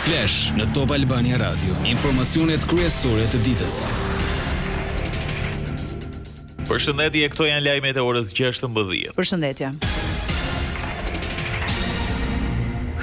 Flash në Top Albania Radio. Informacionet kryesore të ditës. Përshëndetje, këto janë lajmet e orës 16. Përshëndetje.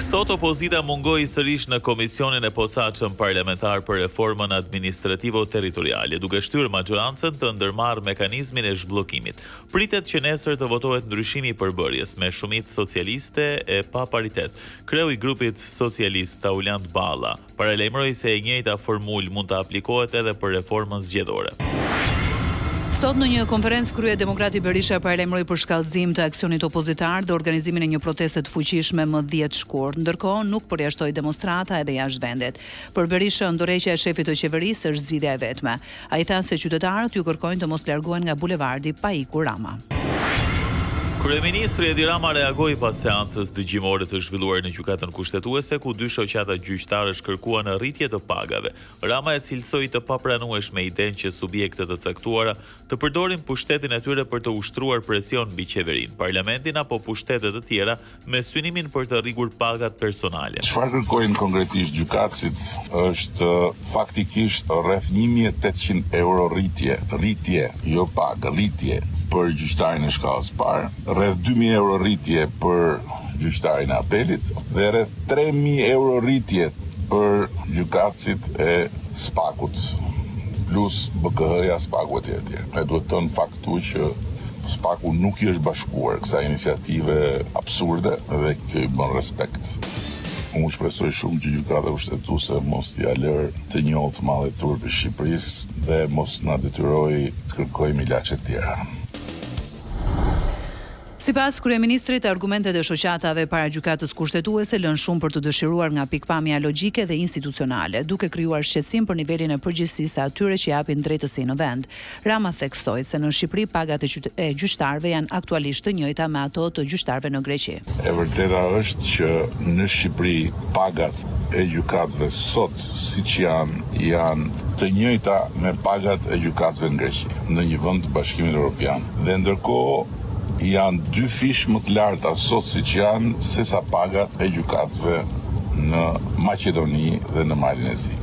Sot opozita mungoi sërish në komisionin e posaçëm parlamentar për reformën administrativo-territoriale, duke shtyrë majorancën të ndërmarrë mekanizmin e zhbllokimit. Pritet që nesër të votohet ndryshimi i përbërjes me shumicë socialiste e pa paritet. Kreu i grupit socialist Taulant Balla paralajmëroi se e njëjta formulë mund të aplikohet edhe për reformën zgjedhore. Sot në një konferencë krye demokrati Berisha paralajmëroi për shkallëzim të aksionit opozitar dhe organizimin e një proteste të fuqishme më 10 shkurt. Ndërkohë nuk përjashtoi demonstrata edhe jashtë vendit. Për Berisha, ndërheqja e shefit të qeverisë është zgjidhja e vetme. Ai tha se qytetarët ju kërkojnë të mos largohen nga bulevardi pa ikur Rama. Kryeministri Edi Rama reagoi pas seancës dëgjimore të zhvilluar në gjykatën kushtetuese, ku dy shoqata gjyqtarësh kërkuan rritje të pagave. Rama e cilësoi të papranueshme idenë që subjektet të caktuara të përdorin pushtetin e tyre për të ushtruar presion mbi qeverinë, parlamentin apo pushtete të tjera me synimin për të rrigur pagat personale. Çfarë kërkojnë konkretisht gjykatësit është faktikisht rreth 1800 euro rritje, jo pagë, rritje për gjyqtarin e shkallës parë, rreth 2000 euro rritje për gjyqtarin e apelit dhe rreth 3000 euro rritje për gjykatësit e Spakut, plus BKH-ja, Spaku etj. E duhet të në faktu që Spaku nuk i është bashkuar kësaj iniciative absurde dhe kjo i bën respekt. Unë shpresoj shumë që gjykata kushtetuese mos t'i lërë të njohur të madhe turp i Shqipërisë dhe mos na detyroj të kërkojmë ilaçe të tjera. Sipas kryeministrit, argumentet e shoqatave para gjykatës kushtetuese lën shumë për të dëshiruar nga pikpamja logjike dhe institucionale, duke krijuar shqetësim për nivelin e përgjegjësisë atyre që japin drejtësi në vend. Rama theksoi se në Shqipëri pagat e gjyqtarëve janë aktualisht të njëjta me ato të gjyqtarëve në Greqi. E vërteta është që në Shqipëri pagat e gjykatëve sot siç janë të njëjta me pagat e gjykatëve në Greqi, në një vend të Bashkimit Evropian. Dhe ndërkohë janë 2 fish më të larta sot siç janë sesa pagat e gjykatësve në Maqedoni dhe në Malin e Zi.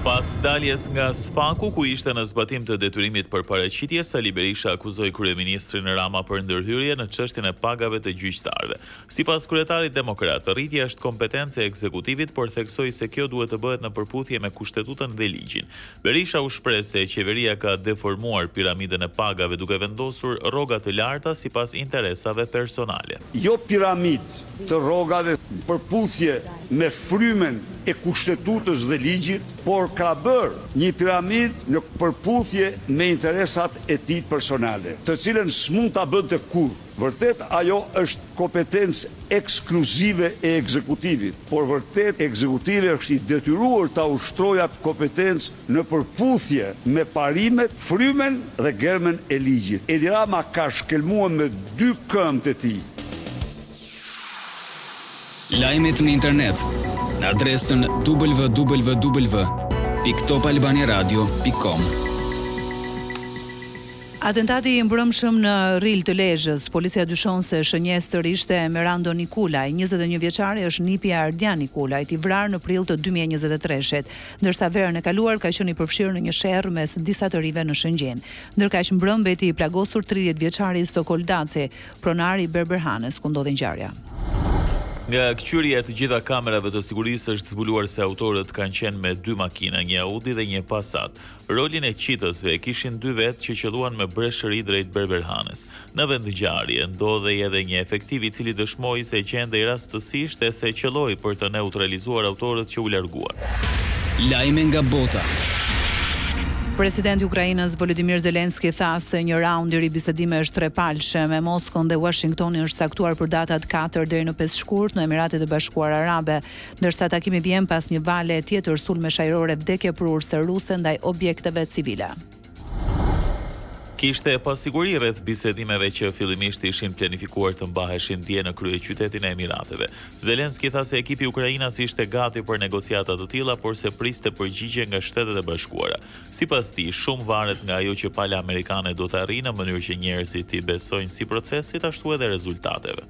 Pas daljes nga Spaku, ku ishte në zbatim të detyrimit për paraqitje, Sali Berisha akuzoi kryeministrin Rama për ndërhyrje në çështjen e pagave të gjyqtarëve. Sipas kryetarit demokrat, rritja është kompetencë e ekzekutivit, por theksoi se kjo duhet të bëhet në përputhje me kushtetutën dhe ligjin. Berisha u shpreh se qeveria ka deformuar piramidën e pagave duke vendosur rroga të larta sipas interesave personale. Jo piramidë të rrogave përputhje me frymen e kushtetutës dhe ligjit, por ka bërë një piramidë në përputhje me interesat e tij personale, të cilën s'mund ta bënte kurrë. Vërtet ajo është kompetencë ekskluzive e ekzekutivit, por vërtet ekzekutivi është i detyruar ta ushtrojë atë kompetencë në përputhje me parimet, frymen dhe germen e ligjit. Edi Rama ka shkelmuar me 2 këmbët e tij. Lajmet në internet në adresën www.topalbaniaradio.com. Atentati i mbrëmshëm në Ril të Lezhës, policia dyshon se shënjestër ishte Merando Nikulaj, 21 vjeçari është nipi e Ardian Nikulajt, i vrarë në prill të 2023-shit, ndërsa verën e kaluar ka qenë i përfshirë në një sherrë mes disa të rive në Shëngjin. Ndërkaq mbrëm mbeti i plagosur 30 vjeçari Sokol Daci, pronari i Berberhanës ku ndodhi ngjarja. Nga këqyrja e të gjitha kamerave të sigurisë është zbuluar se autorët kanë qenë me 2 makina, një Audi dhe një Passat. Rolin e qitësve e kishin 2 vetë që qëlluan me breshëri drejt Berberhanës. Në vend ngjarje ndodhej edhe një efektiv i cili dëshmoi se gjendej rastësisht e se qëlloi për të neutralizuar autorët që u larguan. Lajme nga bota. Presidenti i Ukrainës Volodymyr Zelensky tha se një raund i ribisedime është trepalshme me Moskën dhe Washingtonin është caktuar për datat 4 deri në 5 shkurt në Emiratet e Bashkuara Arabe, ndërsa takimi vjen pas një vale tjetër sulme shajrore vdekje prurse ruse ndaj objekteve civile. Kishte pasiguri rreth bisedimeve që fillimisht ishin planifikuar të mbaheshin dje në kryeqytetin e Emirateve. Zelensky tha se ekipi ukrainas ishte gati për negociata të tilla, por se priste përgjigje nga Shtetet e Bashkuara. Sipas tij, shumë varet nga ajo që pala amerikane do të arrijë në mënyrë që njerëzit i besojnë si procesit ashtu edhe rezultateve.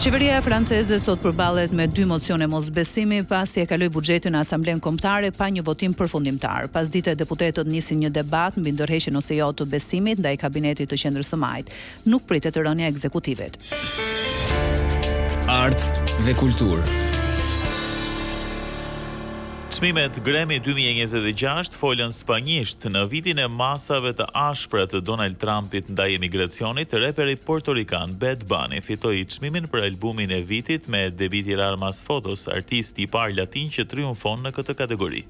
Qeveria franceze sot përballet me 2 mocione mosbesimi pasi e kaloi buxhetin në Asamblen Kombëtare pa një votim përfundimtar. Pas dite deputetët nisin një debat mbi ndërheqjen ose jo të besimit ndaj kabinetit të Qendrës së Majt. Nuk pritet rënia e ekzekutivit. Art dhe kulturë. Çmimet Grammy 2026 folën spanjisht. Në vitin e masave të ashpra të Donald Trumpit ndaj emigracionit, reperi portorikan Bad Bunny fitoi çmimin për albumin e vitit me debit i rar mas fotos, artisti i parë latin që triumfon në këtë kategori.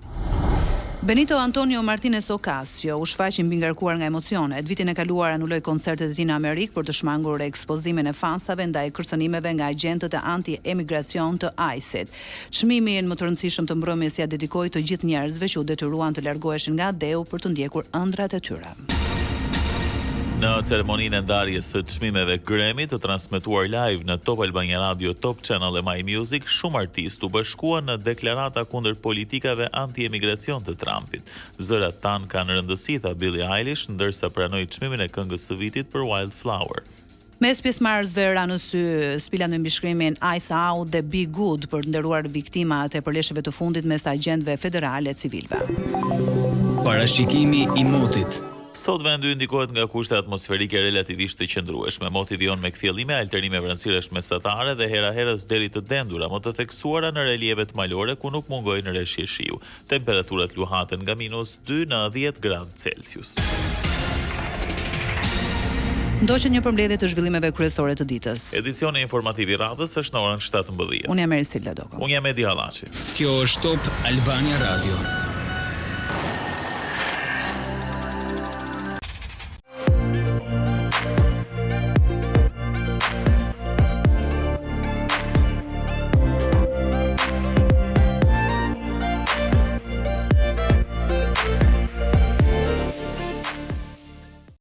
Benito Antonio Martinez Ocasio u shfaqi mbi ngarkuar nga emocionet. Vitin e kaluar anuloi koncertet e tij në Amerikë për të shmangur ekspozimin e fansave ndaj kërcënimeve nga agjentët e anti-emigracion të ICE-it. Çmimin më të rëndësishëm të mbrëmjes ia dedikoi të gjithë njerëzve që u detyruan të largoheshin nga Deu për të ndjekur ëndrat e tyre. Në ceremoninë e ndarjes së çmimeve Grammy të transmetuar live në Top Albania Radio, Top Channel e My Music, shumë artistë u bashkuan në deklarata kundër politikave anti-emigracion të Trumpit. Zërat tan kanë rëndësi, tha Billie Eilish, ndërsa pranoi çmimin e këngës së vitit për Wildflower. Mes pjesëmarrësve ra në sy spilat me mbishkrimin Ice Out dhe Be Good për të nderuar viktimat e përleshjeve të fundit mes agjentëve federale e civilëve. Parashikimi i motit. Sot vendi ndikohet nga kushte atmosferike relativisht të qëndrueshme. Moti vijon me kthjellime, alternime vranësirash mesatare dhe hera herës deri të dendura, më të theksuara në relievet malore ku nuk mungojnë rreshje shiu. Temperaturat luhaten nga -2 në 10 gradë Celsius. Ndoqët një përmbledhje të zhvillimeve kryesore të ditës. Edicioni informativ i radhës është në orën 17. Unë jam Ersil Ladoko. Unë jam Edi Hallaçi. Kjo është Top Albania Radio.